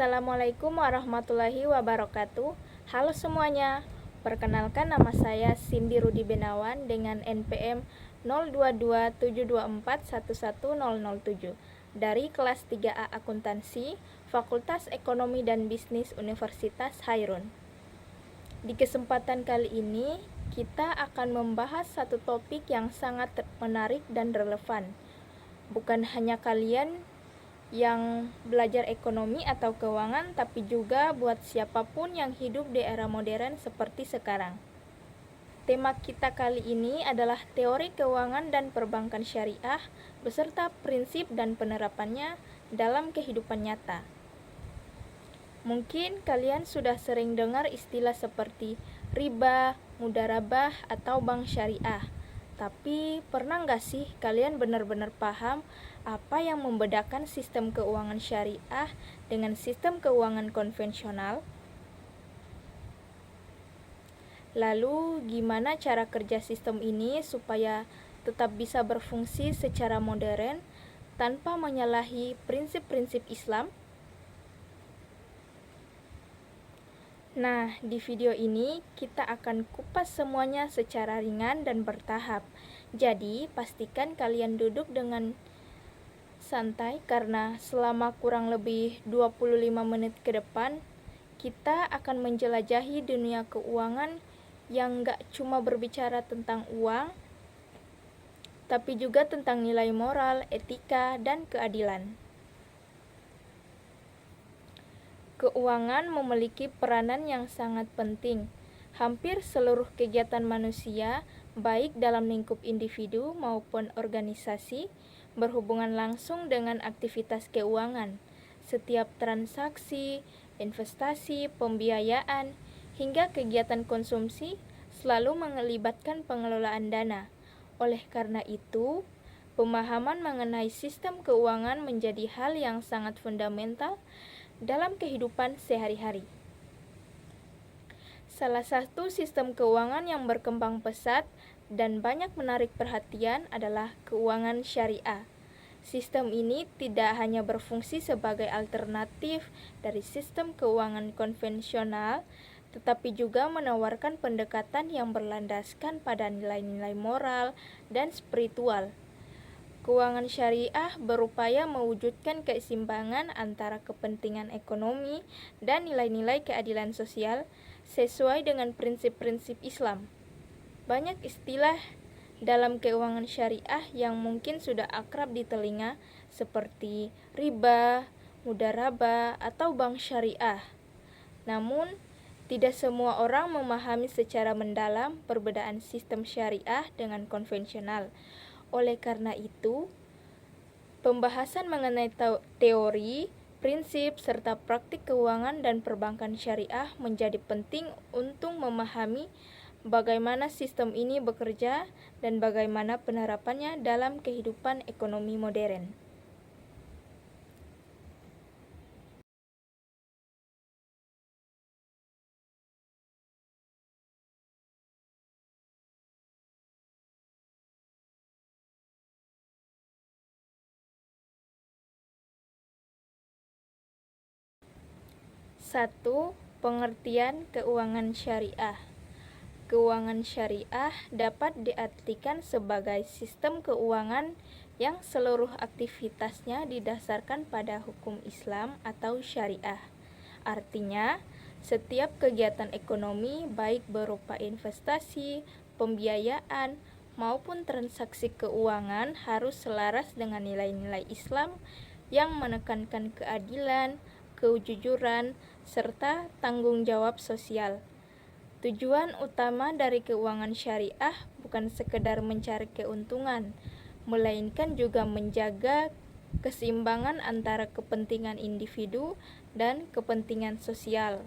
Assalamualaikum warahmatullahi wabarakatuh. Halo semuanya, perkenalkan nama saya Cindy Rudi Benawan dengan NPM 0227241107 dari kelas 3A Akuntansi, Fakultas Ekonomi dan Bisnis Universitas Hairun. Di kesempatan kali ini, kita akan membahas satu topik yang sangat menarik dan relevan. Bukan hanya kalian yang belajar ekonomi atau keuangan, tapi juga buat siapapun yang hidup di era modern seperti sekarang. Tema kita kali ini adalah teori keuangan dan perbankan syariah beserta prinsip dan penerapannya dalam kehidupan nyata. Mungkin kalian sudah sering dengar istilah seperti riba, mudharabah, atau bank syariah. Tapi pernah nggak sih kalian benar-benar paham apa yang membedakan sistem keuangan syariah dengan sistem keuangan konvensional? Lalu gimana cara kerja sistem ini supaya tetap bisa berfungsi secara modern tanpa menyalahi prinsip-prinsip Islam? Nah, di video ini kita akan kupas semuanya secara ringan dan bertahap. Jadi, pastikan kalian duduk dengan santai karena selama kurang lebih 25 menit ke depan, kita akan menjelajahi dunia keuangan yang gak cuma berbicara tentang uang, tapi juga tentang nilai moral, etika, dan keadilan. Keuangan memiliki peranan yang sangat penting. Hampir seluruh kegiatan manusia, baik dalam lingkup individu maupun organisasi, berhubungan langsung dengan aktivitas keuangan. Setiap transaksi, investasi, pembiayaan, hingga kegiatan konsumsi selalu melibatkan pengelolaan dana. Oleh karena itu, pemahaman mengenai sistem keuangan menjadi hal yang sangat fundamental dalam kehidupan sehari-hari. Salah satu sistem keuangan yang berkembang pesat dan banyak menarik perhatian adalah keuangan syariah. Sistem ini tidak hanya berfungsi sebagai alternatif dari sistem keuangan konvensional, tetapi juga menawarkan pendekatan yang berlandaskan pada nilai-nilai moral dan spiritual. Keuangan syariah berupaya mewujudkan keseimbangan antara kepentingan ekonomi dan nilai-nilai keadilan sosial sesuai dengan prinsip-prinsip Islam. Banyak istilah dalam keuangan syariah yang mungkin sudah akrab di telinga seperti riba, mudharabah, atau bank syariah. Namun, tidak semua orang memahami secara mendalam perbedaan sistem syariah dengan konvensional. Oleh karena itu, pembahasan mengenai teori, prinsip, serta praktik keuangan dan perbankan syariah menjadi penting untuk memahami bagaimana sistem ini bekerja dan bagaimana penerapannya dalam kehidupan ekonomi modern. Satu, pengertian keuangan syariah. Keuangan syariah dapat diartikan sebagai sistem keuangan yang seluruh aktivitasnya didasarkan pada hukum Islam atau syariah. Artinya, setiap kegiatan ekonomi baik berupa investasi, pembiayaan, maupun transaksi keuangan harus selaras dengan nilai-nilai Islam yang menekankan keadilan, kejujuran, serta tanggung jawab sosial. Tujuan utama dari keuangan syariah bukan sekedar mencari keuntungan, melainkan juga menjaga keseimbangan antara kepentingan individu dan kepentingan sosial.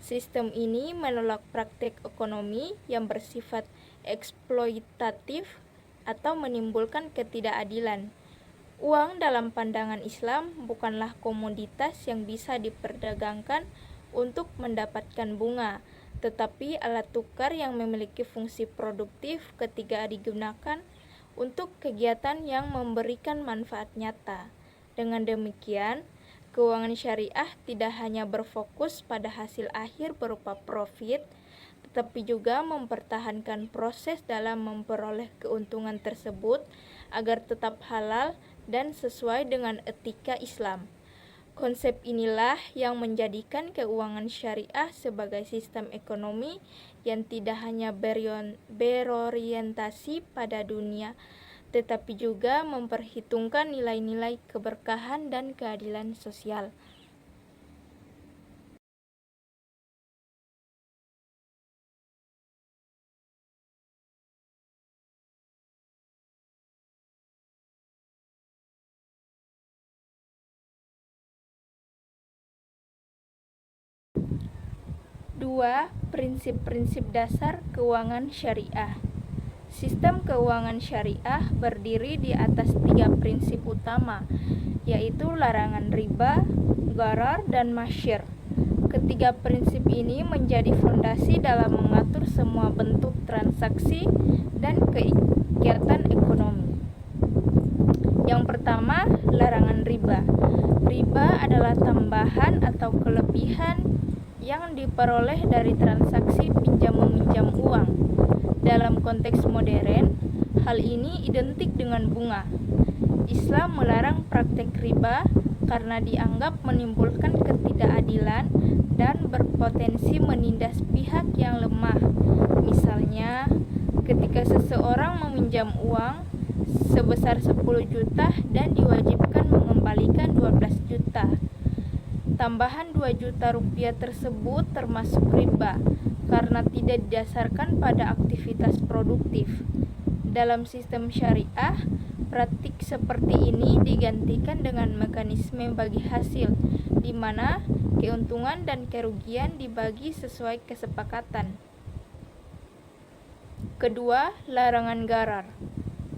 Sistem ini menolak praktik ekonomi yang bersifat eksploitatif atau menimbulkan ketidakadilan. Uang dalam pandangan Islam bukanlah komoditas yang bisa diperdagangkan untuk mendapatkan bunga, tetapi alat tukar yang memiliki fungsi produktif ketika digunakan untuk kegiatan yang memberikan manfaat nyata. Dengan demikian, keuangan syariah tidak hanya berfokus pada hasil akhir berupa profit, tetapi juga mempertahankan proses dalam memperoleh keuntungan tersebut agar tetap halal dan sesuai dengan etika Islam. Konsep inilah yang menjadikan keuangan syariah sebagai sistem ekonomi yang tidak hanya berorientasi pada dunia, tetapi juga memperhitungkan nilai-nilai keberkahan dan keadilan sosial. Dua, prinsip-prinsip dasar keuangan syariah. Sistem keuangan syariah berdiri di atas 3 prinsip utama, yaitu larangan riba, gharar, dan masyir. Ketiga prinsip ini menjadi fondasi dalam mengatur semua bentuk transaksi dan kegiatan ekonomi. Yang pertama, larangan riba. Riba adalah tambahan atau kelebihan yang diperoleh dari transaksi pinjam-meminjam uang. Dalam konteks modern, hal ini identik dengan bunga. Islam melarang praktek riba karena dianggap menimbulkan ketidakadilan dan berpotensi menindas pihak yang lemah. Misalnya, ketika seseorang meminjam uang sebesar 10 juta dan diwajibkan mengembalikan 12 juta. Tambahan 2 juta rupiah tersebut termasuk riba karena tidak didasarkan pada aktivitas produktif. Dalam sistem syariah, praktik seperti ini digantikan dengan mekanisme bagi hasil, di mana keuntungan dan kerugian dibagi sesuai kesepakatan. Kedua, larangan gharar.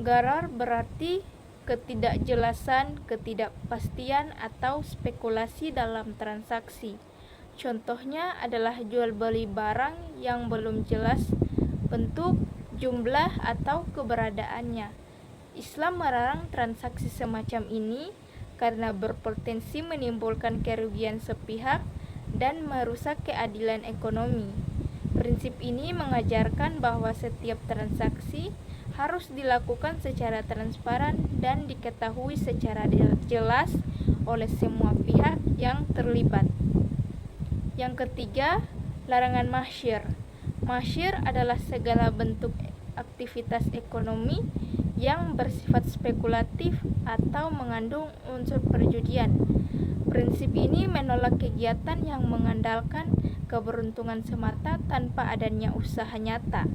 Gharar berarti ketidakjelasan, ketidakpastian, atau spekulasi dalam transaksi. Contohnya adalah jual beli barang yang belum jelas bentuk, jumlah, atau keberadaannya. Islam melarang transaksi semacam ini karena berpotensi menimbulkan kerugian sepihak dan merusak keadilan ekonomi. Prinsip ini mengajarkan bahwa setiap transaksi harus dilakukan secara transparan dan diketahui secara jelas oleh semua pihak yang terlibat. Yang ketiga, larangan masyir. Masyir adalah segala bentuk aktivitas ekonomi yang bersifat spekulatif atau mengandung unsur perjudian. Prinsip ini menolak kegiatan yang mengandalkan keberuntungan semata tanpa adanya usaha nyata.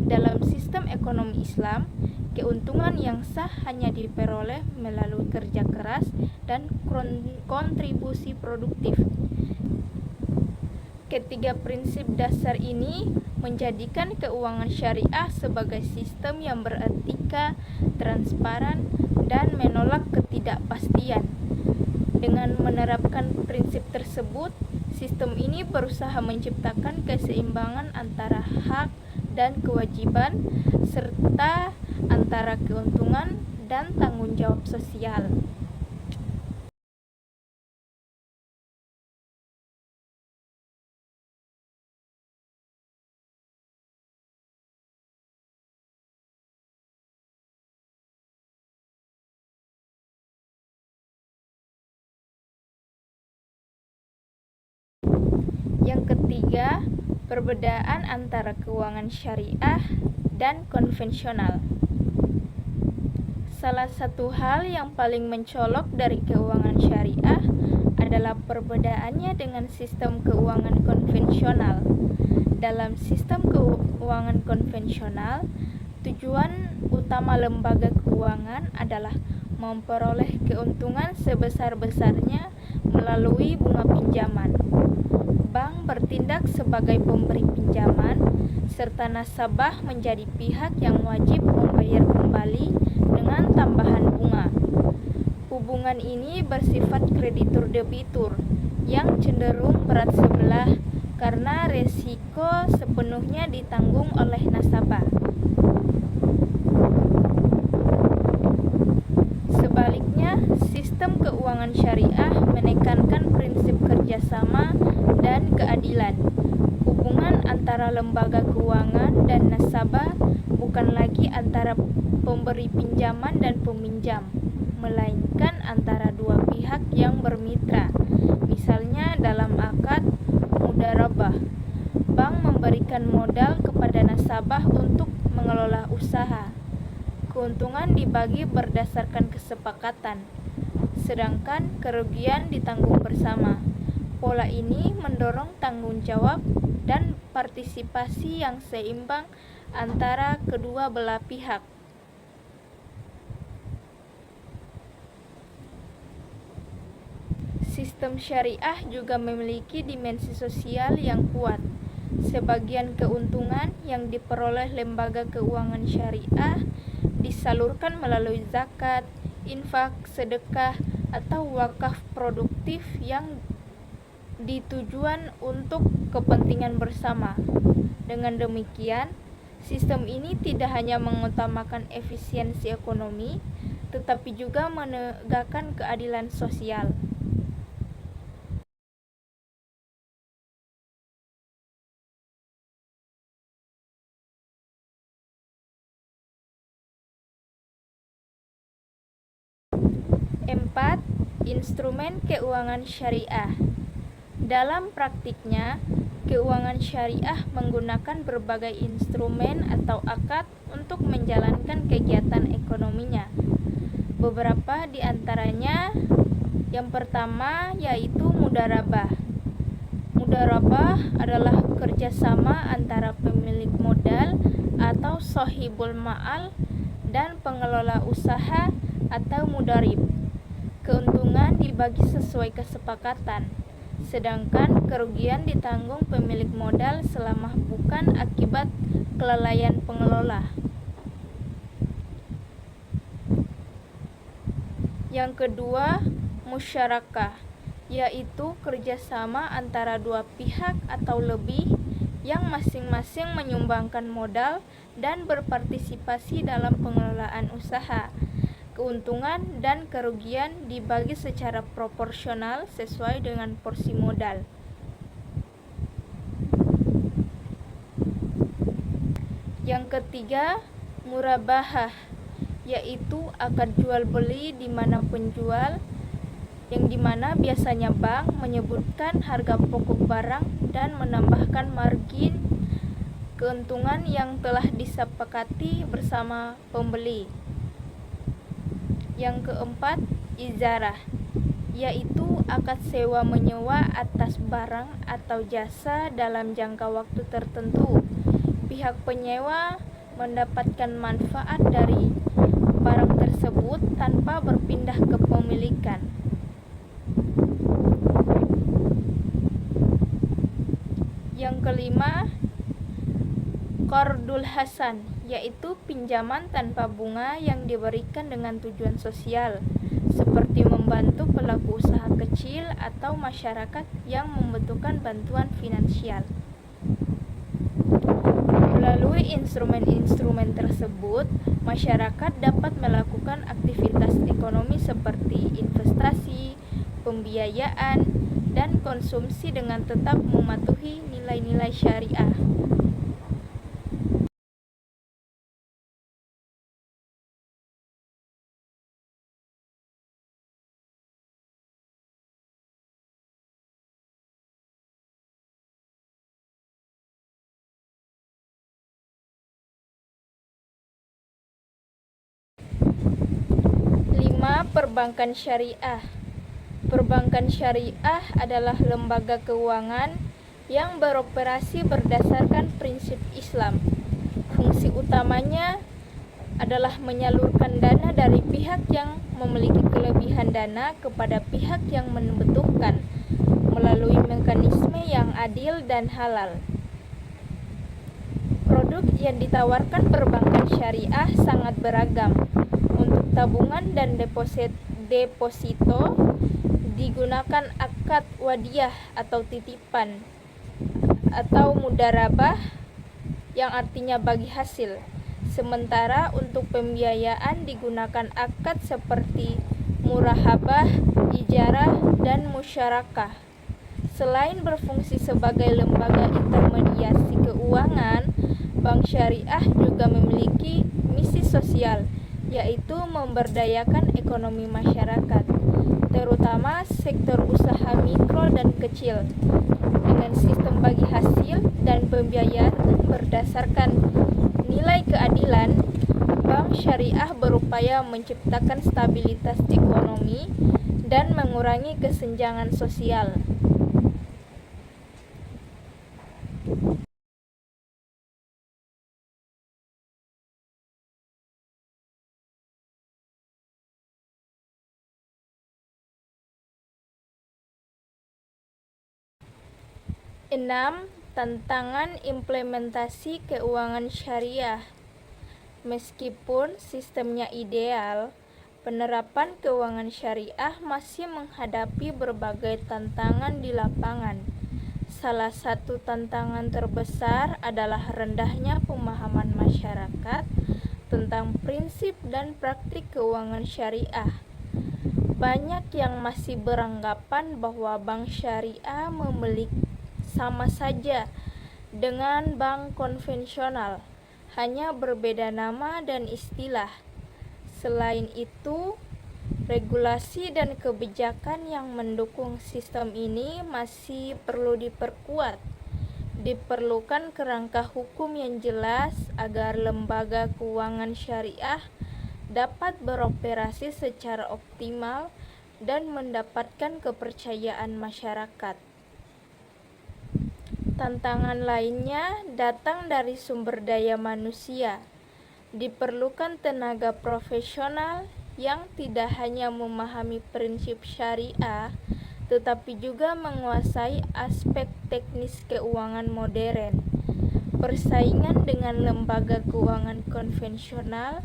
Dalam sistem ekonomi Islam, keuntungan yang sah hanya diperoleh melalui kerja keras dan kontribusi produktif. Ketiga prinsip dasar ini menjadikan keuangan syariah sebagai sistem yang beretika, transparan, dan menolak ketidakpastian. Dengan menerapkan prinsip tersebut, sistem ini berusaha menciptakan keseimbangan antara hak dan kewajiban, serta antara keuntungan dan tanggung jawab sosial. Yang ketiga, perbedaan antara keuangan syariah dan konvensional. Salah satu hal yang paling mencolok dari keuangan syariah adalah perbedaannya dengan sistem keuangan konvensional. Dalam sistem keuangan konvensional, tujuan utama lembaga keuangan adalah memperoleh keuntungan sebesar-besarnya melalui bunga pinjaman. Bank bertindak sebagai pemberi pinjaman, serta nasabah menjadi pihak yang wajib membayar kembali dengan tambahan bunga. Hubungan ini bersifat kreditur-debitur yang cenderung berat sebelah karena resiko sepenuhnya ditanggung oleh nasabah. Sebaliknya, sistem Sistem keuangan syariah menekankan prinsip kerjasama dan keadilan. Hubungan antara lembaga keuangan dan nasabah bukan lagi antara pemberi pinjaman dan peminjam, melainkan antara dua pihak yang bermitra. Misalnya dalam akad mudharabah, bank memberikan modal kepada nasabah untuk mengelola usaha. Keuntungan dibagi berdasarkan kesepakatan, sedangkan kerugian ditanggung bersama. Pola ini mendorong tanggung jawab dan partisipasi yang seimbang antara kedua belah pihak. Sistem syariah juga memiliki dimensi sosial yang kuat. Sebagian keuntungan yang diperoleh lembaga keuangan syariah disalurkan melalui zakat, infak, sedekah, atau wakaf produktif yang ditujuan untuk kepentingan bersama. Dengan demikian, sistem ini tidak hanya mengutamakan efisiensi ekonomi, tetapi juga menegakkan keadilan sosial. Empat, instrumen keuangan syariah. Dalam praktiknya, keuangan syariah menggunakan berbagai instrumen atau akad untuk menjalankan kegiatan ekonominya. Beberapa di antaranya, yang pertama yaitu mudharabah. Mudharabah adalah kerjasama antara pemilik modal atau sohibul ma'al dan pengelola usaha atau mudharib. Keuntungan dibagi sesuai kesepakatan, sedangkan kerugian ditanggung pemilik modal selama bukan akibat kelalaian pengelola. Yang kedua, musyarakah, yaitu kerjasama antara dua pihak atau lebih yang masing-masing menyumbangkan modal dan berpartisipasi dalam pengelolaan usaha. Keuntungan dan kerugian dibagi secara proporsional sesuai dengan porsi modal. Yang ketiga, murabahah, yaitu akad jual beli di mana penjual yang dimana biasanya bank menyebutkan harga pokok barang dan menambahkan margin keuntungan yang telah disepakati bersama pembeli. Yang keempat, ijarah, yaitu akad sewa menyewa atas barang atau jasa dalam jangka waktu tertentu. Pihak penyewa mendapatkan manfaat dari barang tersebut tanpa berpindah kepemilikan. Yang kelima, qardul hasan, yaitu pinjaman tanpa bunga yang diberikan dengan tujuan sosial, seperti membantu pelaku usaha kecil atau masyarakat yang membutuhkan bantuan finansial. Melalui instrumen-instrumen tersebut, masyarakat dapat melakukan aktivitas ekonomi seperti investasi, pembiayaan, dan konsumsi dengan tetap mematuhi nilai-nilai syariah. Perbankan syariah. Perbankan syariah adalah lembaga keuangan yang beroperasi berdasarkan prinsip Islam. Fungsi utamanya adalah menyalurkan dana dari pihak yang memiliki kelebihan dana kepada pihak yang membutuhkan melalui mekanisme yang adil dan halal. Produk yang ditawarkan perbankan syariah sangat beragam. Untuk tabungan dan deposito digunakan akad wadiah atau titipan atau mudharabah yang artinya bagi hasil. Sementara untuk pembiayaan digunakan akad seperti murahabah, ijarah, dan musyarakah. Selain berfungsi sebagai lembaga intermediasi keuangan, bank syariah juga memiliki misi sosial, yaitu memberdayakan ekonomi masyarakat, terutama sektor usaha mikro dan kecil, dengan sistem bagi hasil dan pembiayaan berdasarkan nilai keadilan. Bank syariah berupaya menciptakan stabilitas ekonomi dan mengurangi kesenjangan sosial. Enam, tantangan implementasi keuangan syariah. Meskipun sistemnya ideal, penerapan keuangan syariah masih menghadapi berbagai tantangan di lapangan. Salah satu tantangan terbesar adalah rendahnya pemahaman masyarakat tentang prinsip dan praktik keuangan syariah. Banyak yang masih beranggapan bahwa bank syariah memiliki sama saja dengan bank konvensional, hanya berbeda nama dan istilah. Selain itu, regulasi dan kebijakan yang mendukung sistem ini masih perlu diperkuat. Diperlukan kerangka hukum yang jelas agar lembaga keuangan syariah dapat beroperasi secara optimal dan mendapatkan kepercayaan masyarakat. Tantangan lainnya datang dari sumber daya manusia. Diperlukan tenaga profesional yang tidak hanya memahami prinsip syariah, tetapi juga menguasai aspek teknis keuangan modern. Persaingan dengan lembaga keuangan konvensional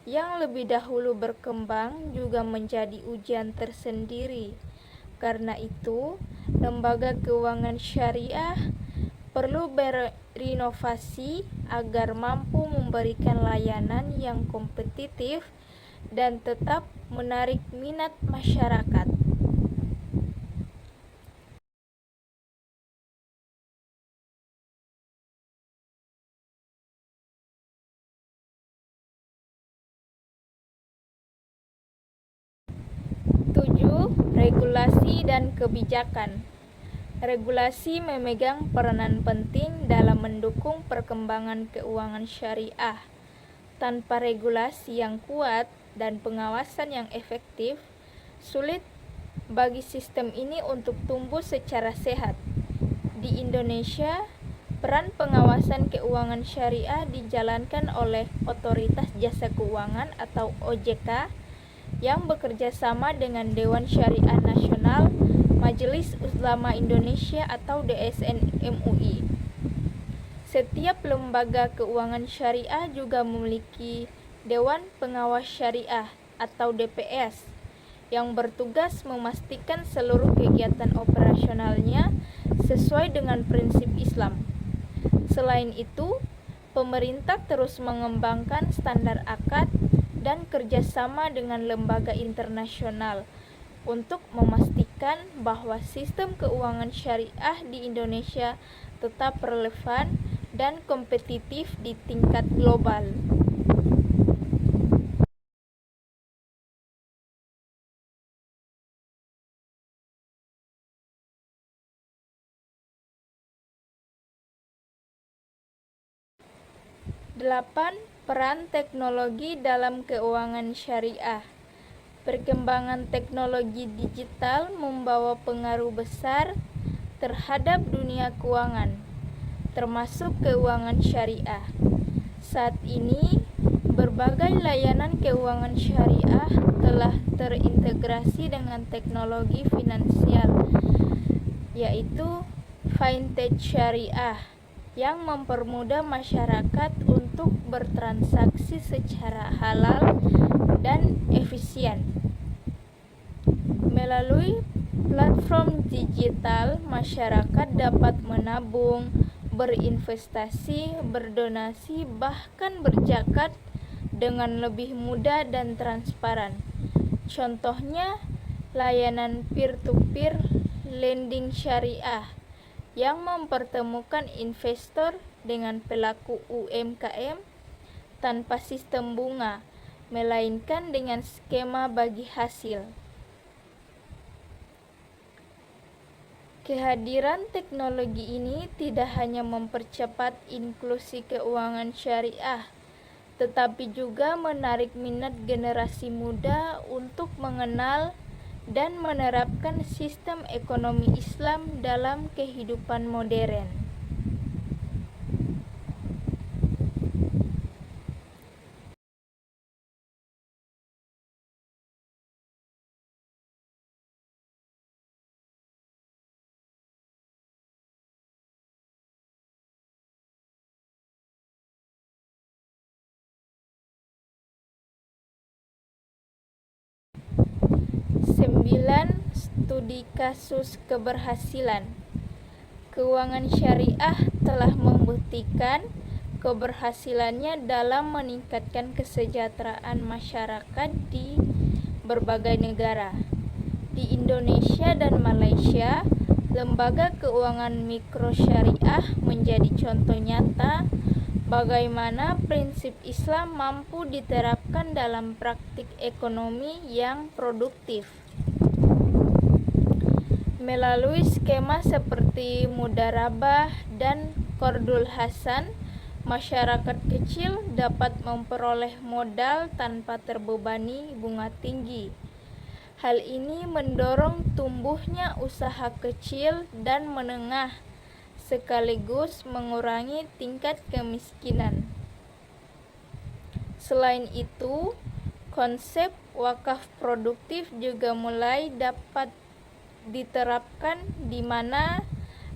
yang lebih dahulu berkembang juga menjadi ujian tersendiri. Karena itu, lembaga keuangan syariah perlu berinovasi agar mampu memberikan layanan yang kompetitif dan tetap menarik minat masyarakat. Tujuh, regulasi dan kebijakan. Regulasi memegang peranan penting dalam mendukung perkembangan keuangan syariah. Tanpa regulasi yang kuat dan pengawasan yang efektif, sulit bagi sistem ini untuk tumbuh secara sehat. Di Indonesia, peran pengawasan keuangan syariah dijalankan oleh Otoritas Jasa Keuangan atau OJK yang bekerja sama dengan Dewan Syariah Nasional, Majelis Ulama Indonesia atau DSN MUI. Setiap lembaga keuangan syariah juga memiliki Dewan Pengawas Syariah atau DPS yang bertugas memastikan seluruh kegiatan operasionalnya sesuai dengan prinsip Islam. Selain itu, pemerintah terus mengembangkan standar akad dan kerjasama dengan lembaga internasional untuk memastikan bahwa sistem keuangan syariah di Indonesia tetap relevan dan kompetitif di tingkat global. Delapan, peran teknologi dalam keuangan syariah. Perkembangan teknologi digital membawa pengaruh besar terhadap dunia keuangan, termasuk keuangan syariah. Saat ini, berbagai layanan keuangan syariah telah terintegrasi dengan teknologi finansial, yaitu fintech syariah, yang mempermudah masyarakat untuk bertransaksi secara halal dan efisien. Melalui platform digital, masyarakat dapat menabung, berinvestasi, berdonasi, bahkan berzakat dengan lebih mudah dan transparan. Contohnya, layanan peer-to-peer lending syariah yang mempertemukan investor dengan pelaku UMKM tanpa sistem bunga, melainkan dengan skema bagi hasil. Kehadiran teknologi ini tidak hanya mempercepat inklusi keuangan syariah, tetapi juga menarik minat generasi muda untuk mengenal dan menerapkan sistem ekonomi Islam dalam kehidupan modern. Studi kasus keberhasilan. Keuangan syariah telah membuktikan keberhasilannya dalam meningkatkan kesejahteraan masyarakat di berbagai negara. Di Indonesia dan Malaysia, lembaga keuangan mikro syariah menjadi contoh nyata bagaimana prinsip Islam mampu diterapkan dalam praktik ekonomi yang produktif. Melalui skema seperti Mudharabah dan Qardul Hasan, masyarakat kecil dapat memperoleh modal tanpa terbebani bunga tinggi. Hal ini mendorong tumbuhnya usaha kecil dan menengah, sekaligus mengurangi tingkat kemiskinan. Selain itu, konsep wakaf produktif juga mulai dapat diterapkan di mana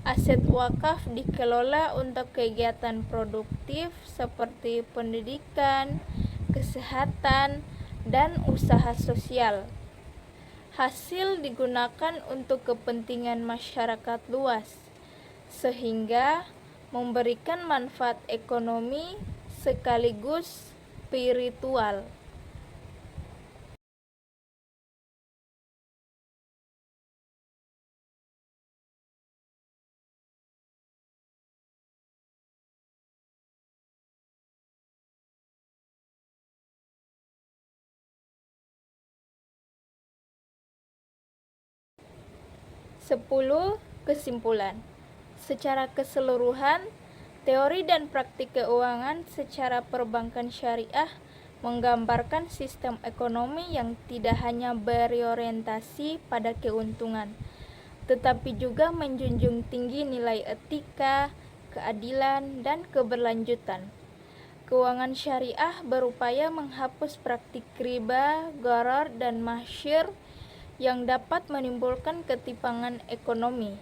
aset wakaf dikelola untuk kegiatan produktif seperti pendidikan, kesehatan, dan usaha sosial. Hasil digunakan untuk kepentingan masyarakat luas, sehingga memberikan manfaat ekonomi sekaligus spiritual. Kesimpulan. Secara keseluruhan, teori dan praktik keuangan secara perbankan syariah menggambarkan sistem ekonomi yang tidak hanya berorientasi pada keuntungan, tetapi juga menjunjung tinggi nilai etika, keadilan, dan keberlanjutan. Keuangan syariah berupaya menghapus praktik riba, gharar, dan masyir yang dapat menimbulkan ketimpangan ekonomi,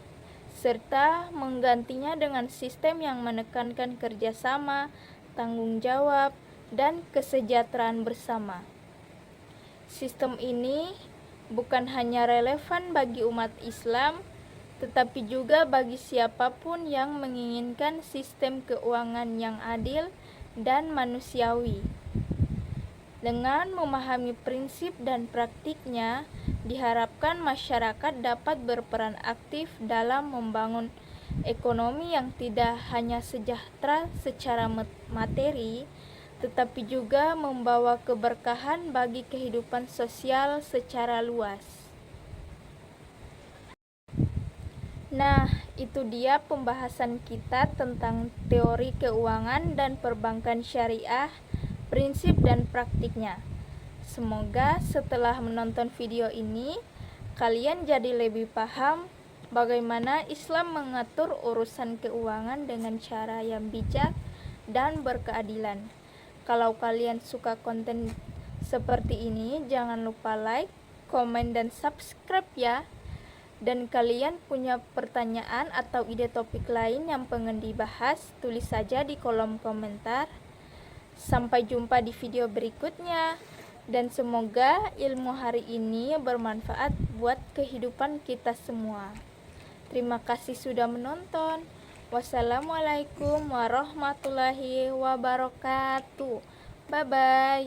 serta menggantinya dengan sistem yang menekankan kerjasama, tanggung jawab, dan kesejahteraan bersama. Sistem ini bukan hanya relevan bagi umat Islam, tetapi juga bagi siapapun yang menginginkan sistem keuangan yang adil dan manusiawi. Dengan memahami prinsip dan praktiknya, diharapkan masyarakat dapat berperan aktif dalam membangun ekonomi yang tidak hanya sejahtera secara materi, tetapi juga membawa keberkahan bagi kehidupan sosial secara luas. Nah, itu dia pembahasan kita tentang teori keuangan dan perbankan syariah, prinsip dan praktiknya. Semoga setelah menonton video ini, kalian jadi lebih paham bagaimana Islam mengatur urusan keuangan dengan cara yang bijak dan berkeadilan. Kalau kalian suka konten seperti ini, jangan lupa like, komen, dan subscribe ya. Dan kalian punya pertanyaan atau ide topik lain yang pengen dibahas, tulis saja di kolom komentar. Sampai jumpa di video berikutnya, dan semoga ilmu hari ini bermanfaat buat kehidupan kita semua. Terima kasih sudah menonton. Wassalamualaikum warahmatullahi wabarakatuh. Bye bye.